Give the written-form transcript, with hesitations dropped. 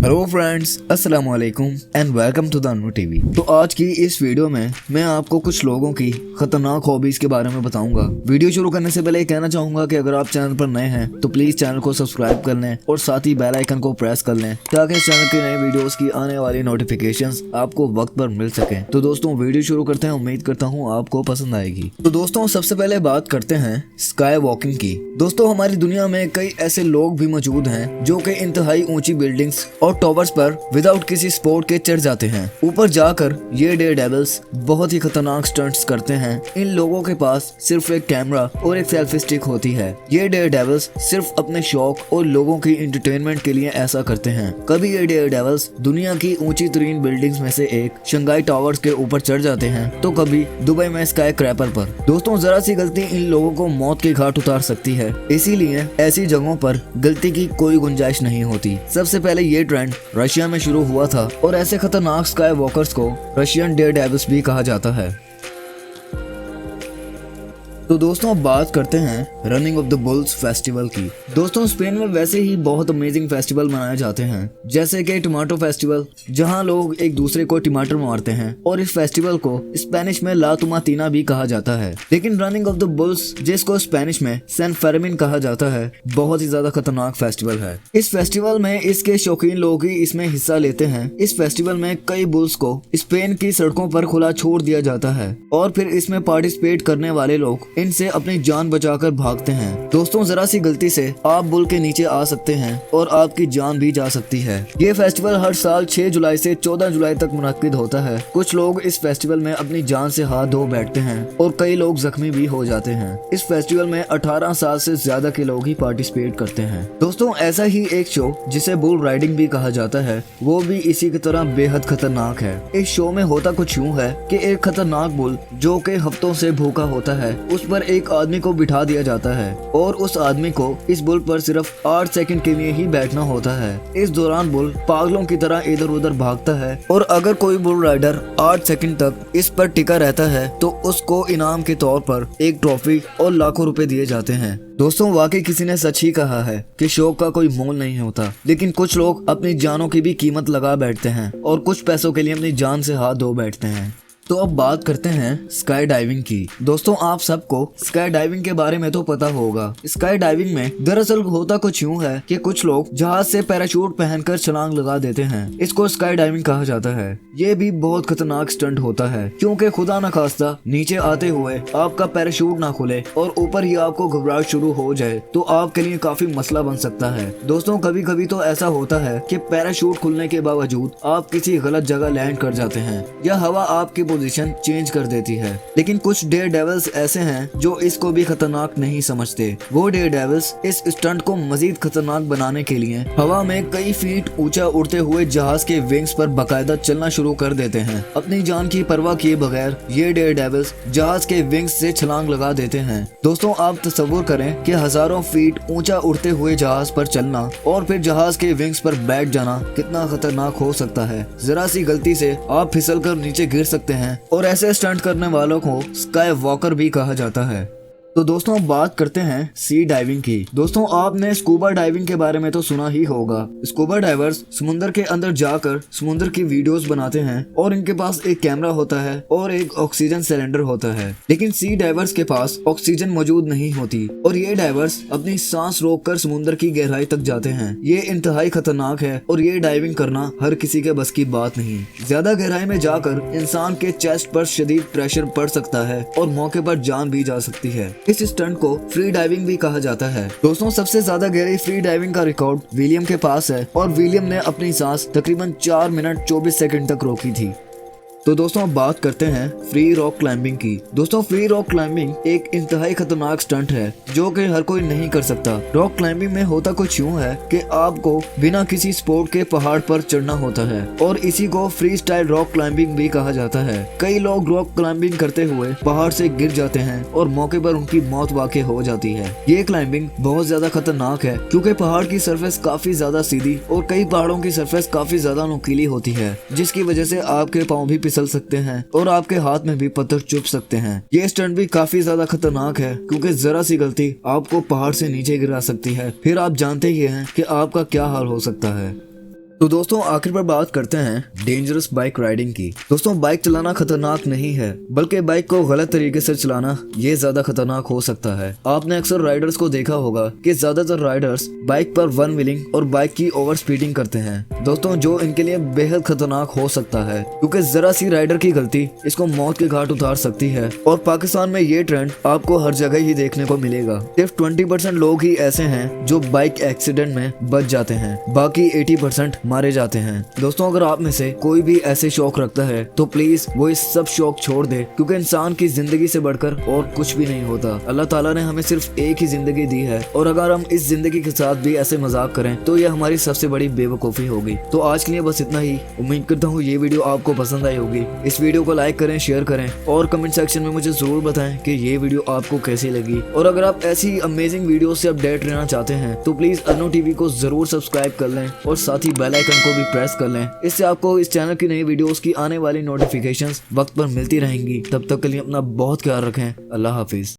Hello friends, अस्सलाम वालेकुम and welcome to the Anu TV. तो आज की इस वीडियो में मैं आपको कुछ लोगों की खतरनाक हॉबीज के बारे में बताऊंगा। वीडियो शुरू करने से पहले ये कहना चाहूंगा कि अगर आप चैनल पर नए हैं तो प्लीज चैनल को सब्सक्राइब कर लें और साथ ही बेल आइकन को प्रेस कर लें ताकि इस चैनल के नए वीडियोस की आने वाली नोटिफिकेशंस आपको वक्त पर मिल सके। तो दोस्तों वीडियो शुरू करते हैं, उम्मीद करता हूँ आपको पसंद आएगी। तो दोस्तों सबसे पहले बात करते हैं स्काई वॉकिंग की। दोस्तों हमारी दुनिया में कई ऐसे लोग भी मौजूद हैं जो कि इंतहाई ऊंची बिल्डिंग्स और टॉवर्स पर विदाउट किसी स्पोर्ट के चढ़ जाते हैं। ऊपर जाकर ये डेयर डेविल्स बहुत ही खतरनाक स्टंट्स करते हैं। इन लोगों के पास सिर्फ एक कैमरा और एक सेल्फी स्टिक होती है। ये डेयर डेविल्स सिर्फ अपने शौक और लोगों की एंटरटेनमेंट के लिए ऐसा करते हैं। कभी ये डेयर डेविल्स दुनिया की ऊंची तरीन बिल्डिंग्स में से एक शंघाई टावर्स के ऊपर चढ़ जाते हैं तो कभी दुबई में स्काई क्रैपर पर। दोस्तों जरा सी गलती इन लोगों को मौत के घाट उतार सकती है, इसीलिए ऐसी जगहों पर गलती की कोई गुंजाइश नहीं होती। सबसे पहले ये ट्रेंड रशिया में शुरू हुआ था और ऐसे खतरनाक स्काई वॉकर्स को रशियन डेयर डेविल्स भी कहा जाता है। तो दोस्तों अब बात करते हैं running of the bulls festival की। दोस्तों स्पेन में वैसे ही बहुत अमेजिंग फेस्टिवल मनाए जाते हैं, जैसे कि टमाटो फेस्टिवल, जहां लोग एक दूसरे को टमाटर मारते हैं और इस फेस्टिवल को स्पेनिश में ला टोमाटीना भी कहा जाता है। लेकिन रनिंग ऑफ द बुल्स, जिसको स्पेनिश में सैन फेर्मिन कहा जाता है, बहुत ही ज्यादा खतरनाक फेस्टिवल है। इस फेस्टिवल में इसके शौकीन लोग ही इसमें हिस्सा लेते हैं। इस फेस्टिवल में कई बुल्स को स्पेन की सड़कों पर खुला छोड़ दिया जाता है और फिर इसमें पार्टिसिपेट करने वाले लोग इनसे अपनी जान बचाकर भागते हैं। दोस्तों जरा सी गलती से आप बुल के नीचे आ सकते हैं और आपकी जान भी जा सकती है। ये फेस्टिवल हर साल 6 जुलाई से 14 जुलाई तक मुनक्किद होता है। कुछ लोग इस फेस्टिवल में अपनी जान से हाथ धो बैठते हैं और कई लोग जख्मी भी हो जाते हैं। इस फेस्टिवल में 18 साल से ज्यादा के लोग ही पार्टिसिपेट करते हैं। दोस्तों ऐसा ही एक शो जिसे बुल राइडिंग भी कहा जाता है, वो भी इसी की तरह बेहद खतरनाक है। इस शो में होता कुछ यूँ है कि एक खतरनाक बुल जो कि हफ्तों से भूखा होता है, उस पर एक आदमी को बिठा दिया जाता है और उस आदमी को इस बुल पर सिर्फ 8 सेकंड के लिए ही बैठना होता है। इस दौरान बुल पागलों की तरह इधर उधर भागता है और अगर कोई बुल राइडर 8 सेकंड तक इस पर टिका रहता है तो उसको इनाम के तौर पर एक ट्रॉफी और लाखों रुपए दिए जाते हैं। दोस्तों वाकई किसी ने सच ही कहा है कि शौक का कोई मोल नहीं होता, लेकिन कुछ लोग अपनी जानों की भी कीमत लगा बैठते हैं और कुछ पैसों के लिए अपनी जान से हाथ धो बैठते हैं। तो अब बात करते हैं स्काई डाइविंग की। दोस्तों आप सबको स्काई डाइविंग के बारे में तो पता होगा। स्काई डाइविंग में दरअसल होता कुछ यूँ है कि कुछ लोग जहाज से पैराशूट पहनकर छलांग लगा देते हैं। इसको स्काई डाइविंग कहा जाता है। ये भी बहुत खतरनाक स्टंट होता है, क्योंकि खुदा न खास्ता नीचे आते हुए आपका पैराशूट ना खुले और ऊपर ही आपको घबराहट शुरू हो जाए तो आपके लिए काफी मसला बन सकता है। दोस्तों कभी कभी तो ऐसा होता है कि पैराशूट खुलने के बावजूद आप किसी गलत जगह लैंड कर जाते हैं या हवा आपकी पोजीशन चेंज कर देती है। लेकिन कुछ डेयर डेविल्स ऐसे हैं जो इसको भी खतरनाक नहीं समझते। वो डेयर डेविल्स इस स्टंट को मजीद खतरनाक बनाने के लिए हवा में कई फीट ऊंचा उड़ते हुए जहाज के विंग्स पर बाकायदा चलना शुरू कर देते हैं। अपनी जान की परवाह किए बगैर ये डेयर डेविल्स जहाज के विंग्स से छलांग लगा देते हैं। दोस्तों आप तस्वुर करें कि हजारों फीट ऊंचा उड़ते हुए जहाज पर चलना और फिर जहाज के विंग्स पर बैठ जाना कितना खतरनाक हो सकता है। जरा सी गलती से आप फिसल कर नीचे गिर सकते हैं और ऐसे स्टंट करने वालों को स्काई वॉकर भी कहा जाता है। तो दोस्तों अब बात करते हैं सी डाइविंग की। दोस्तों आपने स्कूबा डाइविंग के बारे में तो सुना ही होगा। स्कूबा डाइवर्स समुद्र के अंदर जाकर समुद्र की वीडियोस बनाते हैं और इनके पास एक कैमरा होता है और एक ऑक्सीजन सिलेंडर होता है। लेकिन सी डाइवर्स के पास ऑक्सीजन मौजूद नहीं होती और ये डाइवर्स अपनी सांस रोककर समुद्र की गहराई तक जाते हैं। ये इंतहाई खतरनाक है और ये डाइविंग करना हर किसी के बस की बात नहीं। ज्यादा गहराई में जाकर इंसान के चेस्ट पर शदीद प्रेशर पड़ सकता है और मौके पर जान भी जा सकती है। इस स्टंट को फ्री डाइविंग भी कहा जाता है। दोस्तों सबसे ज्यादा गहरी फ्री डाइविंग का रिकॉर्ड विलियम के पास है और विलियम ने अपनी सांस तकरीबन 4 मिनट 24 सेकंड तक रोकी थी। तो दोस्तों अब बात करते हैं फ्री रॉक क्लाइंबिंग की। दोस्तों फ्री रॉक क्लाइंबिंग एक इंतहाई खतरनाक स्टंट है जो कि हर कोई नहीं कर सकता। रॉक क्लाइंबिंग में होता कुछ यूँ है कि आपको बिना किसी स्पोर्ट के पहाड़ पर चढ़ना होता है और इसी को फ्री स्टाइल रॉक क्लाइंबिंग भी कहा जाता है। कई लोग रॉक क्लाइंबिंग करते हुए पहाड़ से गिर जाते हैं और मौके पर उनकी मौत वाकई हो जाती है। ये क्लाइंबिंग बहुत ज्यादा खतरनाक है क्योंकि पहाड़ की सरफेस काफी ज्यादा सीधी और कई पहाड़ों की सरफेस काफी ज्यादा नुकीली होती है, जिसकी वजह से आपके पाँव भी फिसल सकते हैं और आपके हाथ में भी पत्थर चुभ सकते हैं। ये स्टंट भी काफी ज्यादा खतरनाक है क्योंकि जरा सी गलती आपको पहाड़ से नीचे गिरा सकती है। फिर आप जानते ही हैं कि आपका क्या हाल हो सकता है। तो दोस्तों आखिर पर बात करते हैं डेंजरस बाइक राइडिंग की। दोस्तों बाइक चलाना खतरनाक नहीं है, बल्कि बाइक को गलत तरीके से चलाना ये ज्यादा खतरनाक हो सकता है। आपने अक्सर राइडर्स को देखा होगा कि ज्यादातर राइडर्स बाइक पर वन व्हीलिंग और बाइक की ओवर स्पीडिंग करते हैं दोस्तों, जो इनके लिए बेहद खतरनाक हो सकता है, क्योंकि जरा सी राइडर की गलती इसको मौत के घाट उतार सकती है। और पाकिस्तान में ये ट्रेंड आपको हर जगह ही देखने को मिलेगा। सिर्फ 20% लोग ही ऐसे हैं जो बाइक एक्सीडेंट में बच जाते हैं, बाकी 80% मारे जाते हैं। दोस्तों अगर आप में से कोई भी ऐसे शौक रखता है तो प्लीज वो इस सब शौक छोड़ दे, क्योंकि इंसान की जिंदगी से बढ़कर और कुछ भी नहीं होता। अल्लाह ताला ने हमें सिर्फ एक ही जिंदगी दी है, और अगर हम इस जिंदगी के साथ भी ऐसे मजाक करें तो ये हमारी सबसे बड़ी बेवकूफी होगी। तो आज के लिए बस इतना ही। उम्मीद करता हूँ ये वीडियो आपको पसंद आई होगी। इस वीडियो को लाइक करें, शेयर करें और कमेंट सेक्शन में मुझे जरूर बताएं कि ये वीडियो आपको कैसी लगी। और अगर आप ऐसी अमेजिंग वीडियो से अपडेट रहना चाहते हैं तो प्लीज अर्नो टीवी को जरूर सब्सक्राइब कर लें और साथ ही बेल आइकन को भी प्रेस कर लें। इससे आपको इस चैनल की नई वीडियोस की आने वाली नोटिफिकेशंस वक्त पर मिलती रहेंगी। तब तक के लिए अपना बहुत ख्याल रखें। अल्लाह हाफिज।